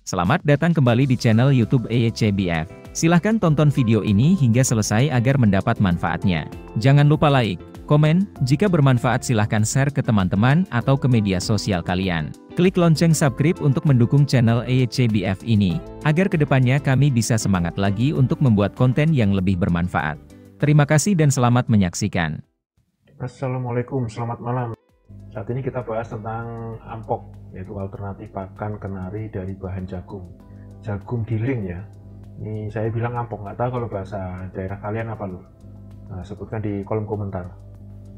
Selamat datang kembali di channel YouTube EYCBF. Silahkan tonton video ini hingga selesai agar mendapat manfaatnya. Jangan lupa like, komen, jika bermanfaat silahkan share ke teman-teman atau ke media sosial kalian. Klik lonceng subscribe untuk mendukung channel EYCBF ini, agar kedepannya kami bisa semangat lagi untuk membuat konten yang lebih bermanfaat. Terima kasih dan selamat menyaksikan. Assalamualaikum, selamat malam. Saat ini kita bahas tentang ampok, yaitu alternatif pakan kenari dari bahan jagung. Jagung giling ya. Ini saya bilang ampok, nggak tahu kalau bahasa daerah kalian apa loh. Nah, sebutkan di kolom komentar.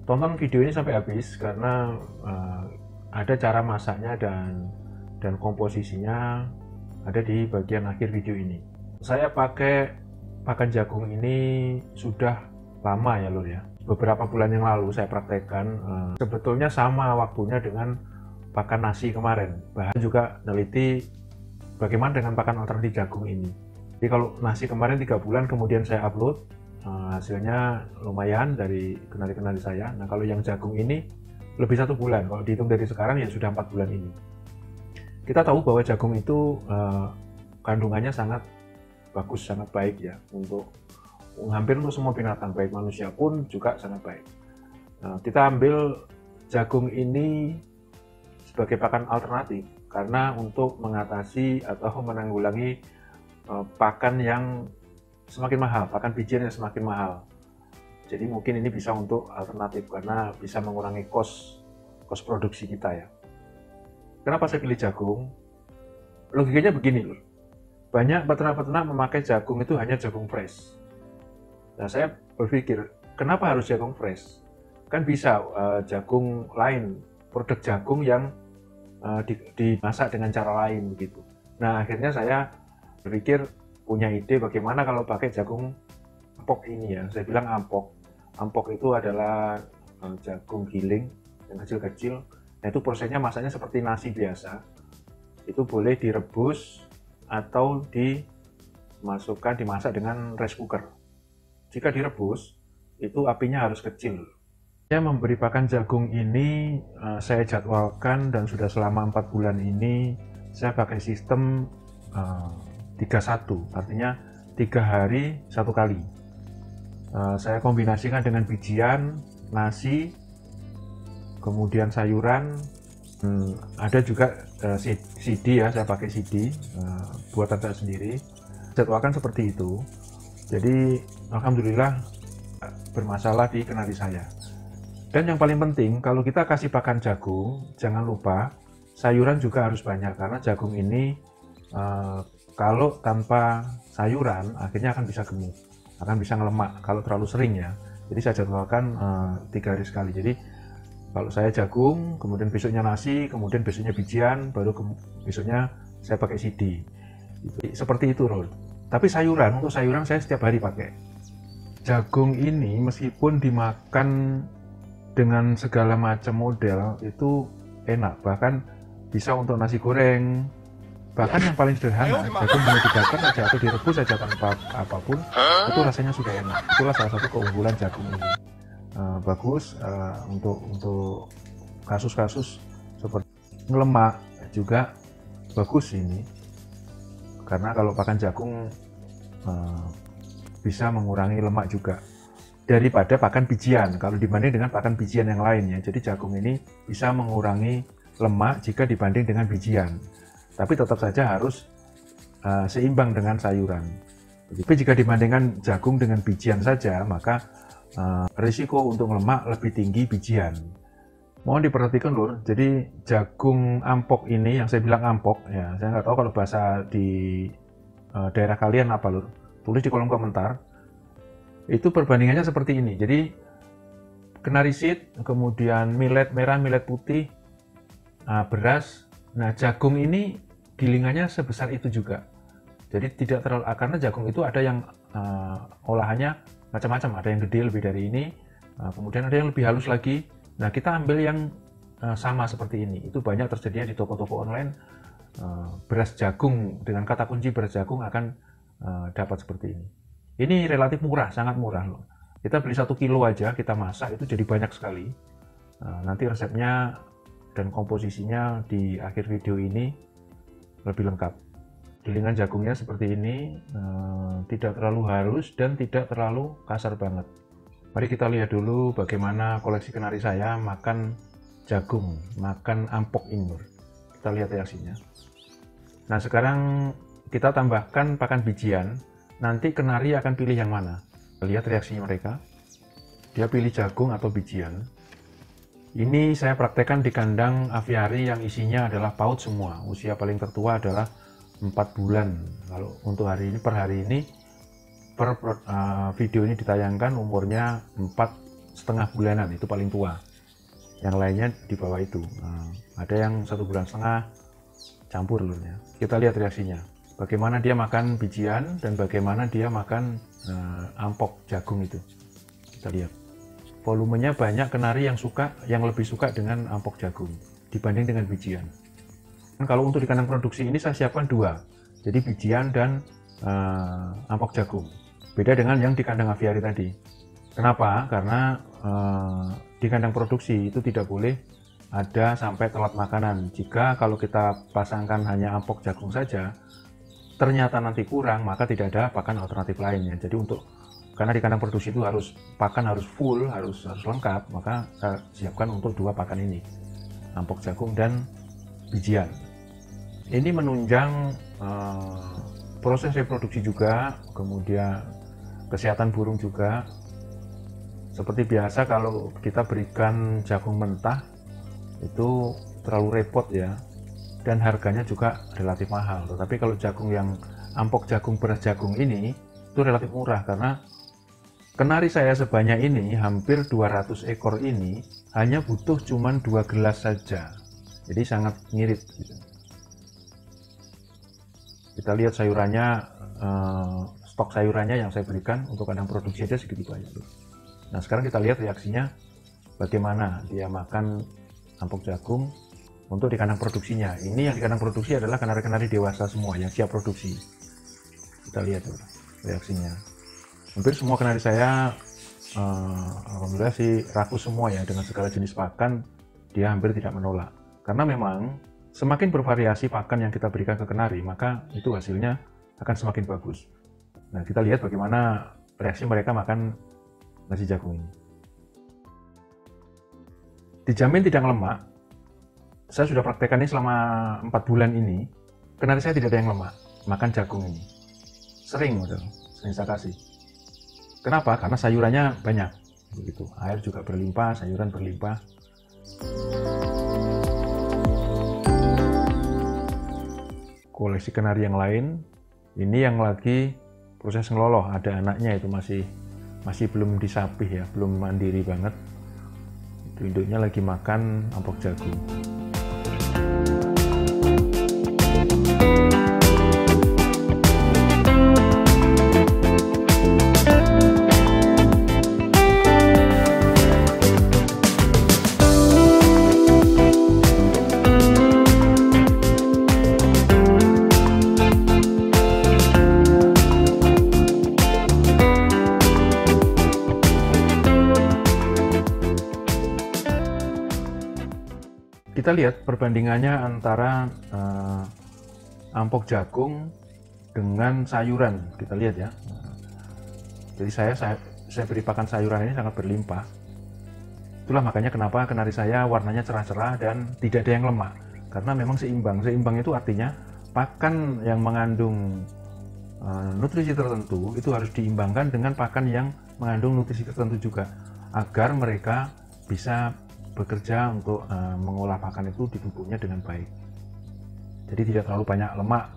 Tonton video ini sampai habis karena ada cara masaknya dan komposisinya ada di bagian akhir video ini. Saya pakai pakan jagung ini sudah lama ya lur ya. Beberapa bulan yang lalu saya praktekkan, sebetulnya sama waktunya dengan pakan nasi kemarin. Bahkan juga neliti bagaimana dengan pakan alternatif jagung ini. Jadi kalau nasi kemarin 3 bulan kemudian saya upload, hasilnya lumayan dari kenari-kenari saya. Nah kalau yang jagung ini lebih 1 bulan, kalau dihitung dari sekarang ya sudah 4 bulan ini. Kita tahu bahwa jagung itu kandungannya sangat bagus, sangat baik ya untuk hampir untuk semua binatang, baik manusia pun juga sangat baik. Nah, kita ambil jagung ini sebagai pakan alternatif karena untuk mengatasi atau menanggulangi pakan yang semakin mahal, pakan bijian yang semakin mahal. Jadi mungkin ini bisa untuk alternatif karena bisa mengurangi kos produksi kita ya. Kenapa saya pilih jagung? Logikanya begini loh. Banyak peternak-peternak memakai jagung itu hanya jagung fresh. Nah, saya berpikir, kenapa harus jagung fresh? Kan bisa jagung lain, produk jagung yang dimasak dengan cara lain begitu. Nah, akhirnya saya berpikir punya ide bagaimana kalau pakai jagung ampok ini ya. Saya bilang ampok. Ampok itu adalah jagung giling yang kecil-kecil. Nah, itu prosesnya masaknya seperti nasi biasa. Itu boleh direbus atau dimasak dengan rice cooker. Jika direbus, itu apinya harus kecil. Saya memberi pakan jagung ini, saya jadwalkan dan sudah selama 4 bulan ini, saya pakai sistem 3-1, artinya 3 hari 1 kali. Saya kombinasikan dengan bijian, nasi, kemudian sayuran, ada juga CD ya, saya pakai CD, buatan saya sendiri. Jadwalkan seperti itu. Jadi alhamdulillah bermasalah di kenari saya. Dan yang paling penting kalau kita kasih pakan jagung, jangan lupa sayuran juga harus banyak karena jagung ini kalau tanpa sayuran akhirnya akan bisa gemuk, akan bisa ngelemak kalau terlalu sering ya. Jadi saya jadwalkan 3 hari sekali. Jadi kalau saya jagung, kemudian besoknya nasi, kemudian besoknya bijian, baru besoknya saya pakai CD. Seperti itu Rol. Tapi sayuran, untuk sayuran saya setiap hari pakai. Jagung ini meskipun dimakan dengan segala macam model itu enak, bahkan bisa untuk nasi goreng. Bahkan yang paling sederhana, jagung boleh dibakar aja atau direbus aja tanpa apapun, itu rasanya sudah enak. Itulah salah satu keunggulan jagung ini. Bagus untuk kasus-kasus seperti ngelemak juga bagus ini. Karena kalau pakan jagung bisa mengurangi lemak juga daripada pakan bijian kalau dibanding dengan pakan bijian yang lainnya. Jadi jagung ini bisa mengurangi lemak jika dibanding dengan bijian, tapi tetap saja harus seimbang dengan sayuran. Tapi jika dibandingkan jagung dengan bijian saja, maka risiko untuk lemak lebih tinggi bijian. Mohon diperhatikan lur, jadi jagung ampok ini yang saya bilang ampok ya, saya nggak tahu kalau bahasa di daerah kalian apa lur, tulis di kolom komentar. Itu perbandingannya seperti ini, jadi kenari seed, kemudian millet merah, millet putih, beras. Nah jagung ini gilingannya sebesar itu juga, jadi tidak terlalu, karena jagung itu ada yang olahannya macam-macam, ada yang gede lebih dari ini, kemudian ada yang lebih halus lagi. Nah kita ambil yang sama seperti ini, itu banyak tersedia di toko-toko online. Beras jagung, dengan kata kunci beras jagung akan dapat seperti ini. Ini relatif murah, sangat murah loh. Kita beli 1 kilo aja, kita masak itu jadi banyak sekali. Nanti resepnya dan komposisinya di akhir video ini lebih lengkap. Gilingan jagungnya seperti ini, tidak terlalu halus dan tidak terlalu kasar banget. Mari kita lihat dulu bagaimana koleksi kenari saya makan jagung, makan ampok ini. Kita lihat reaksinya. Nah, sekarang kita tambahkan pakan bijian. Nanti kenari akan pilih yang mana. Lihat reaksinya mereka. Dia pilih jagung atau bijian. Ini saya praktekkan di kandang aviari yang isinya adalah paut semua. Usia paling tertua adalah 4 bulan. Kalau untuk hari ini, per hari ini, video ini ditayangkan umurnya 4,5 bulanan, itu paling tua. Yang lainnya di bawah itu. Ada yang 1,5 bulan, campur lurnya. Kita lihat reaksinya. Bagaimana dia makan bijian dan bagaimana dia makan ampok jagung itu. Kita lihat. Volumenya banyak kenari yang lebih suka dengan ampok jagung dibanding dengan bijian. Kalau untuk di kandang produksi ini saya siapkan 2, jadi bijian dan ampok jagung. Beda dengan yang di kandang aviari tadi. Kenapa? Karena di kandang produksi itu tidak boleh ada sampai telat makanan. Jika kalau kita pasangkan hanya ampok jagung saja, ternyata nanti kurang, maka tidak ada pakan alternatif lainnya. Jadi karena di kandang produksi itu pakan harus full, harus lengkap, maka saya siapkan untuk 2 pakan ini, ampok jagung dan bijian. Ini menunjang proses reproduksi juga, kemudian kesehatan burung juga. Seperti biasa kalau kita berikan jagung mentah itu terlalu repot ya, dan harganya juga relatif mahal. Tetapi kalau jagung yang ampok jagung, beras jagung ini itu relatif murah, karena kenari saya sebanyak ini, hampir 200 ekor ini, hanya butuh cuman 2 gelas saja. Jadi sangat ngirit gitu. Kita lihat sayurannya, stok sayurannya yang saya berikan untuk kandang produksi aja segitu banyak. Nah, sekarang kita lihat reaksinya bagaimana dia makan ampok jagung untuk di kandang produksinya. Ini yang di kandang produksi adalah kenari-kenari dewasa semua yang siap produksi. Kita lihat tuh reaksinya. Hampir semua kenari saya, alhamdulillah sih rakus semua ya, dengan segala jenis pakan dia hampir tidak menolak. Karena memang semakin bervariasi pakan yang kita berikan ke kenari, maka itu hasilnya akan semakin bagus. Nah, kita lihat bagaimana reaksi mereka makan nasi jagung ini. Dijamin tidak lemak. Saya sudah praktekkan ini selama 4 bulan ini. Kenari saya tidak ada yang lemak makan jagung ini. Sering saya kasih. Kenapa? Karena sayurannya banyak. Begitu. Air juga berlimpah, sayuran berlimpah. Koleksi kenari yang lain, ini yang lagi proses ngeloloh, ada anaknya itu masih belum disapih ya, belum mandiri banget. Itu induknya lagi makan ampok jagung. Kita lihat perbandingannya antara ampok jagung dengan sayuran. Kita lihat ya. Jadi saya beri pakan sayuran ini sangat berlimpah. Itulah makanya kenapa kenari saya warnanya cerah-cerah dan tidak ada yang lemak. Karena memang seimbang. Seimbang itu artinya pakan yang mengandung nutrisi tertentu itu harus diimbangkan dengan pakan yang mengandung nutrisi tertentu juga, agar mereka bisa bekerja untuk mengolah pakan itu di tubuhnya dengan baik. Jadi tidak terlalu banyak lemak.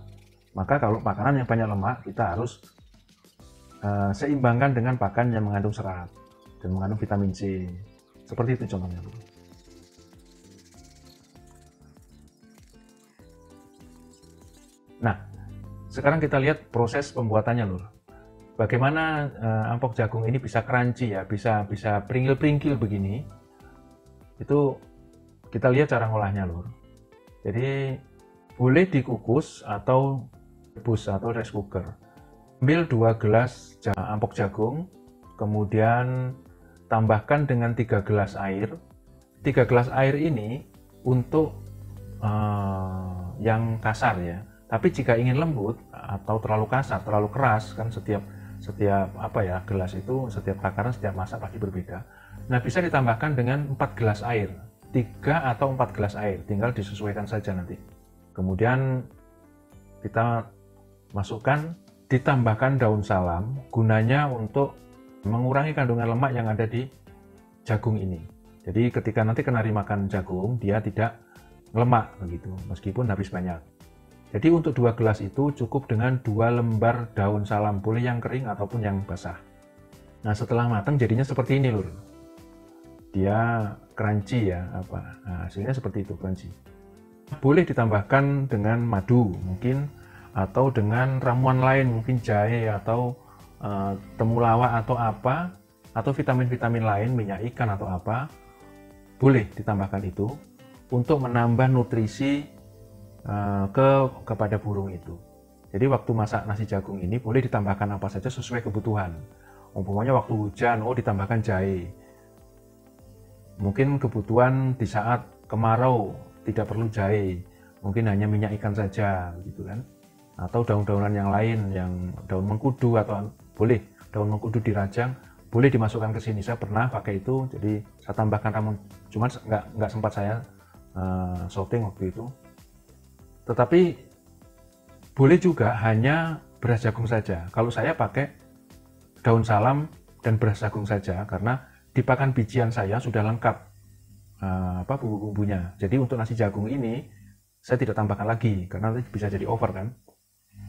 Maka kalau makanan yang banyak lemak, kita harus seimbangkan dengan pakan yang mengandung serat dan mengandung vitamin C. Seperti itu contohnya. Nah, sekarang kita lihat proses pembuatannya, Lur. Bagaimana ampok jagung ini bisa crunchy ya, bisa pringil-pringkil begini. Itu kita lihat cara ngolahnya, Lur. Jadi boleh dikukus atau rebus atau rice cooker. Ambil 2 gelas ampok jagung, kemudian tambahkan dengan 3 gelas air. 3 gelas air ini untuk yang kasar ya. Tapi jika ingin lembut atau terlalu kasar, terlalu keras, kan setiap gelas itu, setiap takaran, setiap masak pasti berbeda. Nah, bisa ditambahkan dengan 4 gelas air, 3 atau 4 gelas air, tinggal disesuaikan saja nanti. Kemudian kita masukkan, ditambahkan daun salam, gunanya untuk mengurangi kandungan lemak yang ada di jagung ini. Jadi ketika nanti kenari makan jagung, dia tidak lemak begitu, meskipun habis banyak. Jadi untuk 2 gelas itu cukup dengan 2 lembar daun salam, boleh yang kering ataupun yang basah. Nah, setelah matang jadinya seperti ini, Lur. Dia crunchy ya, Nah, hasilnya seperti itu, crunchy. Boleh ditambahkan dengan madu mungkin, atau dengan ramuan lain, mungkin jahe atau temulawak atau apa, atau vitamin-vitamin lain, minyak ikan atau apa, boleh ditambahkan itu untuk menambah nutrisi kepada burung itu. Jadi waktu masak nasi jagung ini boleh ditambahkan apa saja sesuai kebutuhan. Umpamanya waktu hujan, ditambahkan jahe. Mungkin kebutuhan di saat kemarau tidak perlu jahe, mungkin hanya minyak ikan saja, gitu kan? Atau daun-daunan yang lain, yang daun mengkudu atau boleh daun mengkudu dirajang, boleh dimasukkan ke sini. Saya pernah pakai itu, jadi saya tambahkan ramuan, cuman nggak sempat saya shooting waktu itu. Tetapi boleh juga hanya beras jagung saja. Kalau saya pakai daun salam dan beras jagung saja, karena di pakan bijian saya sudah lengkap bumbu-bumbunya. Jadi untuk nasi jagung ini saya tidak tambahkan lagi, karena nanti bisa jadi over kan.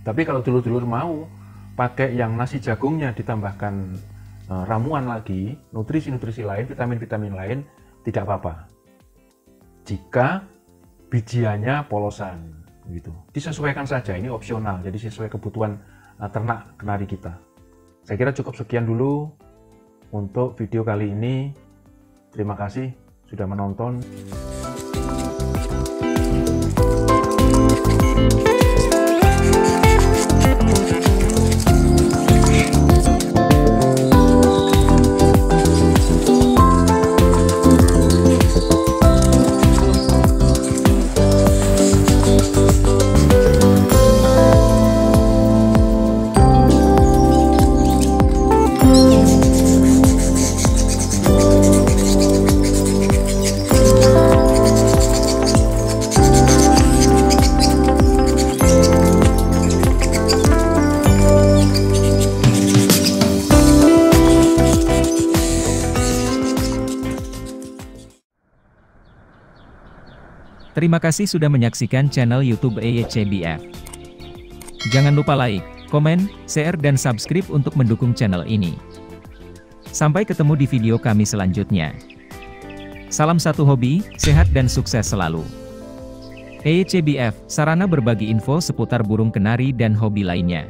Tapi kalau dulur-dulur mau pakai yang nasi jagungnya ditambahkan ramuan lagi, nutrisi-nutrisi lain, vitamin-vitamin lain, tidak apa-apa. Jika bijiannya polosan, gitu. Disesuaikan saja, ini opsional, jadi sesuai kebutuhan ternak kenari kita. Saya kira cukup sekian dulu untuk video kali ini. Terima kasih sudah menonton. Terima kasih sudah menyaksikan channel YouTube EYCBF. Jangan lupa like, komen, share dan subscribe untuk mendukung channel ini. Sampai ketemu di video kami selanjutnya. Salam satu hobi, sehat dan sukses selalu. EYCBF, sarana berbagi info seputar burung kenari dan hobi lainnya.